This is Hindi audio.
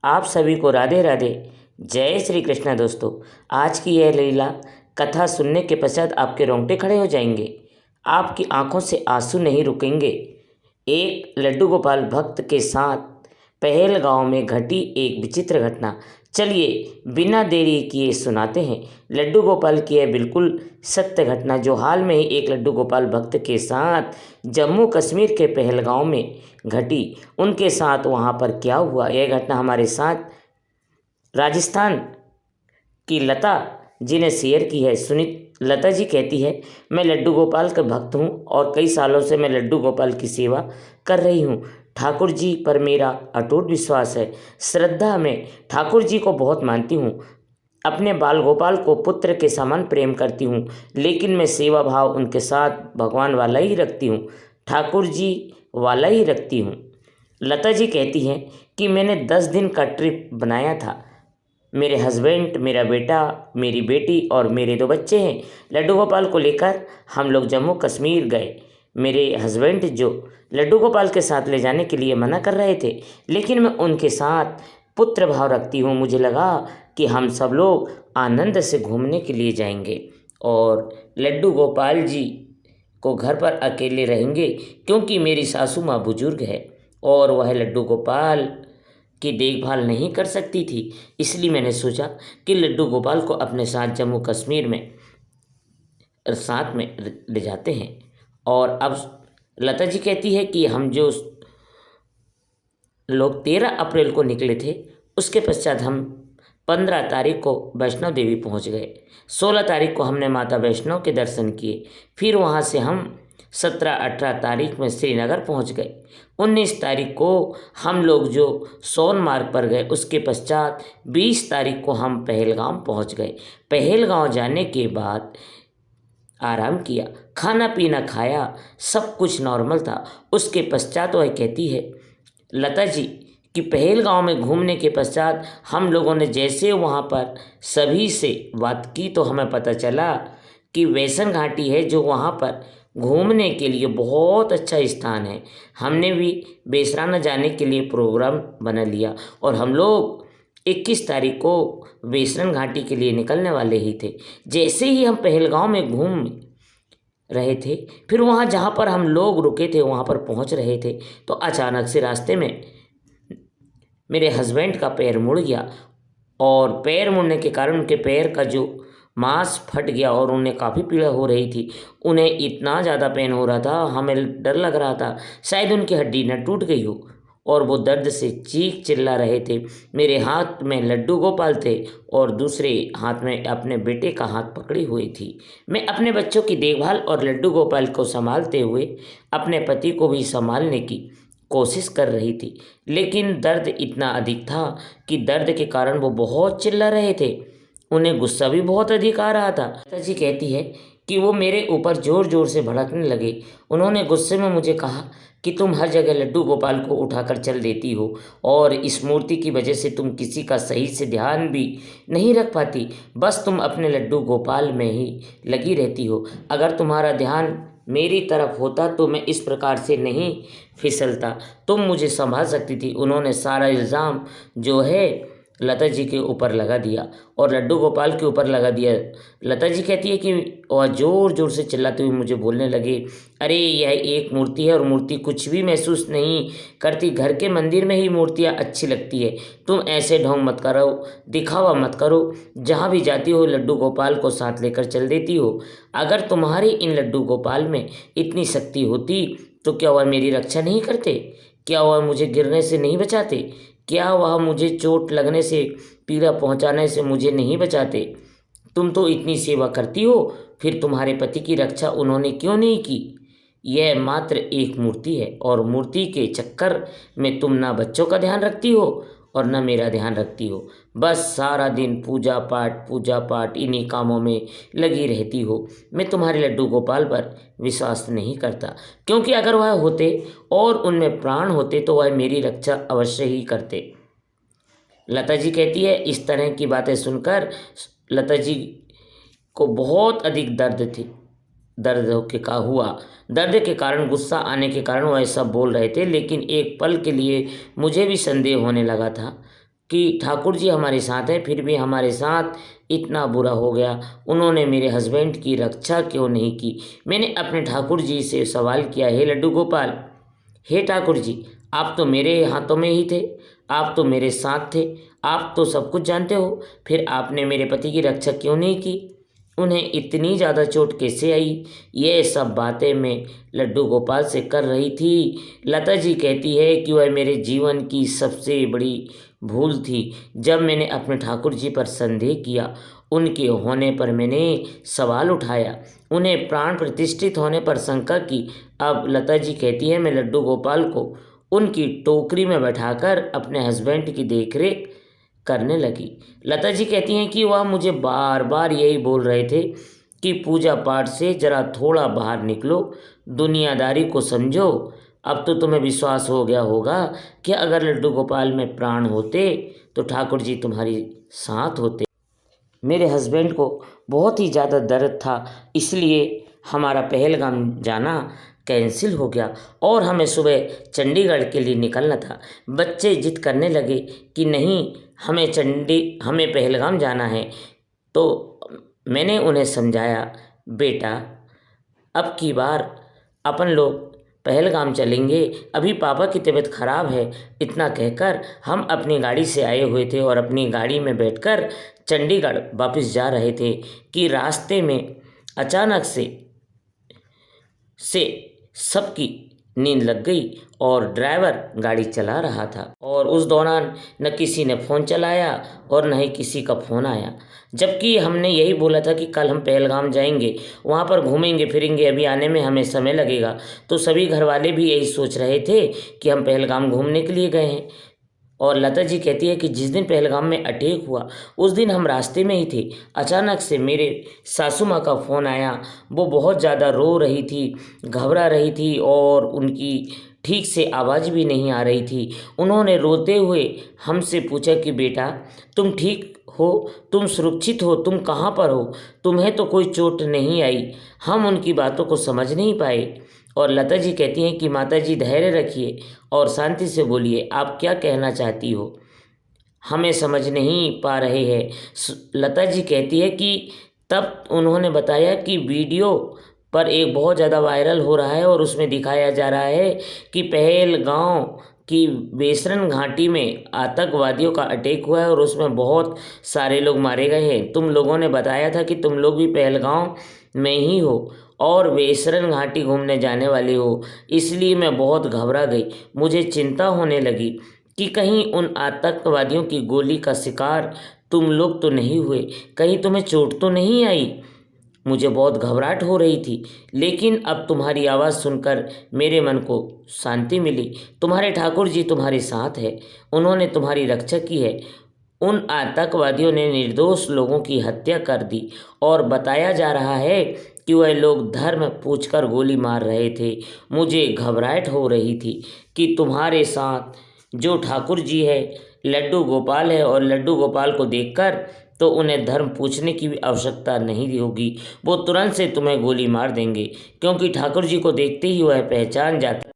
आप सभी को राधे राधे। जय श्री कृष्ण। दोस्तों, आज की यह लीला कथा सुनने के पश्चात आपके रोंगटे खड़े हो जाएंगे, आपकी आंखों से आंसू नहीं रुकेंगे। एक लड्डू गोपाल भक्त के साथ पहलगांव में घटी एक विचित्र घटना। चलिए बिना देरी किए सुनाते हैं लड्डू गोपाल की यह बिल्कुल सत्य घटना, जो हाल में ही एक लड्डू गोपाल भक्त के साथ जम्मू कश्मीर के पहलगांव में घटी। उनके साथ वहाँ पर क्या हुआ, यह घटना हमारे साथ राजस्थान की लता जी ने शेयर की है। सुनित लता जी कहती है, मैं लड्डू गोपाल का भक्त हूँ और कई सालों से मैं लड्डू गोपाल की सेवा कर रही हूँ। ठाकुर जी पर मेरा अटूट विश्वास है, श्रद्धा में ठाकुर जी को बहुत मानती हूँ। अपने बाल गोपाल को पुत्र के समान प्रेम करती हूँ, लेकिन मैं सेवा भाव उनके साथ भगवान वाला ही रखती हूँ, ठाकुर जी वाला ही रखती हूँ। लता जी कहती हैं कि मैंने 10 दिन का ट्रिप बनाया था। मेरे हस्बैंड, मेरा बेटा, मेरी बेटी और मेरे 2 बच्चे हैं। लड्डू गोपाल को लेकर हम लोग जम्मू कश्मीर गए। मेरे हस्बैंड जो लड्डू गोपाल के साथ ले जाने के लिए मना कर रहे थे, लेकिन मैं उनके साथ पुत्र भाव रखती हूँ। मुझे लगा कि हम सब लोग आनंद से घूमने के लिए जाएंगे और लड्डू गोपाल जी को घर पर अकेले रहेंगे, क्योंकि मेरी सासू माँ बुजुर्ग है और वह लड्डू गोपाल की देखभाल नहीं कर सकती थी। इसलिए मैंने सोचा कि लड्डू गोपाल को अपने साथ जम्मू कश्मीर में साथ में ले जाते हैं। और अब लता जी कहती है कि हम जो लोग 13 अप्रैल को निकले थे, उसके पश्चात हम 15 तारीख को वैष्णो देवी पहुंच गए। 16 तारीख को हमने माता वैष्णो के दर्शन किए। फिर वहां से हम 17-18 तारीख में श्रीनगर पहुंच गए। 19 तारीख को हम लोग जो सोनमार्ग पर गए, उसके पश्चात 20 तारीख को हम पहलगाम पहुंच गए। पहलगाम जाने के बाद आराम किया, खाना पीना खाया, सब कुछ नॉर्मल था। उसके पश्चात वह कहती है लता जी कि पहलगाम में घूमने के पश्चात हम लोगों ने जैसे वहाँ पर सभी से बात की, तो हमें पता चला कि वैसन घाटी है जो वहाँ पर घूमने के लिए बहुत अच्छा स्थान है। हमने भी बेसराना जाने के लिए प्रोग्राम बना लिया और हम लोग 21 तारीख को बेसरन घाटी के लिए निकलने वाले ही थे। जैसे ही हम पहलगाम में घूम रहे थे, फिर वहाँ जहाँ पर हम लोग रुके थे वहाँ पर पहुँच रहे थे, तो अचानक से रास्ते में मेरे हस्बैंड का पैर मुड़ गया और पैर मुड़ने के कारण उनके पैर का जो मांस फट गया और उन्हें काफ़ी पीड़ा हो रही थी। उन्हें इतना ज़्यादा पेन हो रहा था, हमें डर लग रहा था शायद उनकी हड्डी न टूट गई हो, और वो दर्द से चीख चिल्ला रहे थे। मेरे हाथ में लड्डू गोपाल थे और दूसरे हाथ में अपने बेटे का हाथ पकड़ी हुई थी। मैं अपने बच्चों की देखभाल और लड्डू गोपाल को संभालते हुए अपने पति को भी संभालने की कोशिश कर रही थी, लेकिन दर्द इतना अधिक था कि दर्द के कारण वो बहुत चिल्ला रहे थे। उन्हें गुस्सा भी बहुत अधिक आ रहा था। पिताजी कहती है कि वो मेरे ऊपर ज़ोर ज़ोर से भड़कने लगे। उन्होंने गुस्से में मुझे कहा कि तुम हर जगह लड्डू गोपाल को उठाकर चल देती हो और इस मूर्ति की वजह से तुम किसी का सही से ध्यान भी नहीं रख पाती, बस तुम अपने लड्डू गोपाल में ही लगी रहती हो। अगर तुम्हारा ध्यान मेरी तरफ होता तो मैं इस प्रकार से नहीं फिसलता, तुम मुझे संभाल सकती थी। उन्होंने सारा इल्ज़ाम जो है लता जी के ऊपर लगा दिया और लड्डू गोपाल के ऊपर लगा दिया। लता जी कहती है कि वह ज़ोर ज़ोर से चिल्लाते हुए मुझे बोलने लगे, अरे यह एक मूर्ति है और मूर्ति कुछ भी महसूस नहीं करती। घर के मंदिर में ही मूर्तियाँ अच्छी लगती है। तुम ऐसे ढोंग मत करो, दिखावा मत करो। जहाँ भी जाती हो लड्डू गोपाल को साथ लेकर चल देती हो। अगर तुम्हारे इन लड्डू गोपाल में इतनी शक्ति होती तो क्या वह मेरी रक्षा नहीं करते? क्या वह मुझे गिरने से नहीं बचाते? क्या वह मुझे चोट लगने से, पीड़ा पहुंचाने से मुझे नहीं बचाते? तुम तो इतनी सेवा करती हो, फिर तुम्हारे पति की रक्षा उन्होंने क्यों नहीं की? यह मात्र एक मूर्ति है और मूर्ति के चक्कर में तुम ना बच्चों का ध्यान रखती हो और न मेरा ध्यान रखती हो। बस सारा दिन पूजा पाठ इन्हीं कामों में लगी रहती हो। मैं तुम्हारे लड्डू गोपाल पर विश्वास नहीं करता, क्योंकि अगर वह होते और उनमें प्राण होते तो वह मेरी रक्षा अवश्य ही करते। लता जी कहती है, इस तरह की बातें सुनकर लता जी को बहुत अधिक दर्द के कारण, गुस्सा आने के कारण वह सब बोल रहे थे। लेकिन एक पल के लिए मुझे भी संदेह होने लगा था कि ठाकुर जी हमारे साथ हैं, फिर भी हमारे साथ इतना बुरा हो गया। उन्होंने मेरे हस्बैंड की रक्षा क्यों नहीं की। मैंने अपने ठाकुर जी से सवाल किया, हे लड्डू गोपाल, हे ठाकुर जी, आप तो मेरे हाथों में ही थे, आप तो मेरे साथ थे, आप तो सब कुछ जानते हो, फिर आपने मेरे पति की रक्षा क्यों नहीं की। उन्हें इतनी ज़्यादा चोट कैसे आई। ये सब बातें मैं लड्डू गोपाल से कर रही थी। लता जी कहती है कि वह मेरे जीवन की सबसे बड़ी भूल थी। जब मैंने अपने ठाकुर जी पर संदेह किया, उनके होने पर मैंने सवाल उठाया, उन्हें प्राण प्रतिष्ठित होने पर शंका की। अब लता जी कहती है मैं लड्डू गोपाल को उनकी टोकरी में बैठाकर अपने हस्बैंड की देखरेख करने लगी। लता जी कहती हैं कि वह मुझे बार बार यही बोल रहे थे कि पूजा पाठ से ज़रा थोड़ा बाहर निकलो, दुनियादारी को समझो। अब तो तुम्हें विश्वास हो गया होगा कि अगर लड्डू गोपाल में प्राण होते तो ठाकुर जी तुम्हारी साथ होते। मेरे हस्बैंड को बहुत ही ज़्यादा दर्द था, इसलिए हमारा पहलगाम जाना कैंसिल हो गया और हमें सुबह चंडीगढ़ के लिए निकलना था। बच्चे जिद करने लगे कि नहीं, हमें पहलगाम जाना है। तो मैंने उन्हें समझाया, बेटा अब की बार अपन लोग पहलगाम चलेंगे, अभी पापा की तबीयत खराब है। इतना कहकर हम अपनी गाड़ी से आए हुए थे और अपनी गाड़ी में बैठकर चंडीगढ़ वापस जा रहे थे कि रास्ते में अचानक से सबकी नींद लग गई और ड्राइवर गाड़ी चला रहा था और उस दौरान न किसी ने फ़ोन चलाया और न ही किसी का फ़ोन आया। जबकि हमने यही बोला था कि कल हम पहलगाम जाएंगे, वहाँ पर घूमेंगे फिरेंगे, अभी आने में हमें समय लगेगा। तो सभी घर वाले भी यही सोच रहे थे कि हम पहलगाम घूमने के लिए गए हैं। और लता जी कहती है कि जिस दिन पहलगाम में अटैक हुआ उस दिन हम रास्ते में ही थे। अचानक से मेरे सासू माँ का फ़ोन आया। वो बहुत ज़्यादा रो रही थी, घबरा रही थी और उनकी ठीक से आवाज़ भी नहीं आ रही थी। उन्होंने रोते हुए हमसे पूछा कि बेटा तुम ठीक हो, तुम सुरक्षित हो, तुम कहाँ पर हो, तुम्हें तो कोई चोट नहीं आई। हम उनकी बातों को समझ नहीं पाए और लता जी कहती हैं कि माता जी धैर्य रखिए और शांति से बोलिए, आप क्या कहना चाहती हो, हमें समझ नहीं पा रहे हैं। लता जी कहती है कि तब उन्होंने बताया कि वीडियो पर एक बहुत ज़्यादा वायरल हो रहा है और उसमें दिखाया जा रहा है कि पहलगांव की बेसरन घाटी में आतंकवादियों का अटैक हुआ है और उसमें बहुत सारे लोग मारे गए हैं। तुम लोगों ने बताया था कि तुम लोग भी पहलगांव में ही हो और बेसरन घाटी घूमने जाने वाली हो, इसलिए मैं बहुत घबरा गई। मुझे चिंता होने लगी कि कहीं उन आतंकवादियों की गोली का शिकार तुम लोग तो नहीं हुए, कहीं तुम्हें चोट तो नहीं आई। मुझे बहुत घबराहट हो रही थी, लेकिन अब तुम्हारी आवाज़ सुनकर मेरे मन को शांति मिली। तुम्हारे ठाकुर जी तुम्हारे साथ है, उन्होंने तुम्हारी रक्षा की है। उन आतंकवादियों ने निर्दोष लोगों की हत्या कर दी और बताया जा रहा है कि वह लोग धर्म पूछकर गोली मार रहे थे। मुझे घबराहट हो रही थी कि तुम्हारे साथ जो ठाकुर जी है लड्डू गोपाल है और लड्डू गोपाल को देखकर तो उन्हें धर्म पूछने की भी आवश्यकता नहीं होगी, वो तुरंत से तुम्हें गोली मार देंगे, क्योंकि ठाकुर जी को देखते ही वह पहचान जाता